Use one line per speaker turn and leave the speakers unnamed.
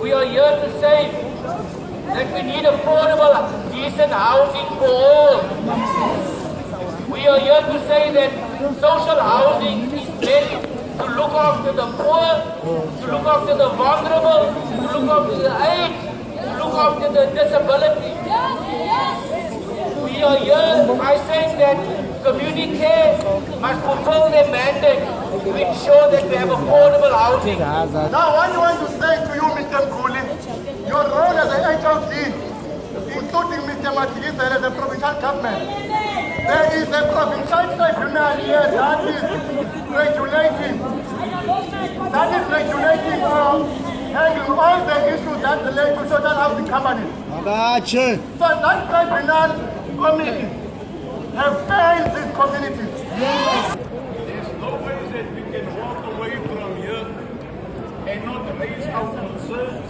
We are here to say that we need affordable, decent housing for all. We are here to say that social housing is meant to look after the poor, to look after the vulnerable, to look after the aged, to look after the disability. We are here by saying that community care must fulfill their mandate to ensure that we have affordable housing.
Now what I want to say to you, Mr. Mkhuli, your role as an HOD, including Mr. Matikizela as a provincial government, there is a provincial tribunal here that is regulating handling all the issues that relate to social housing companies. So that tribunal committee have failed these communities.
There's no way that we can walk away from here and not raise our concerns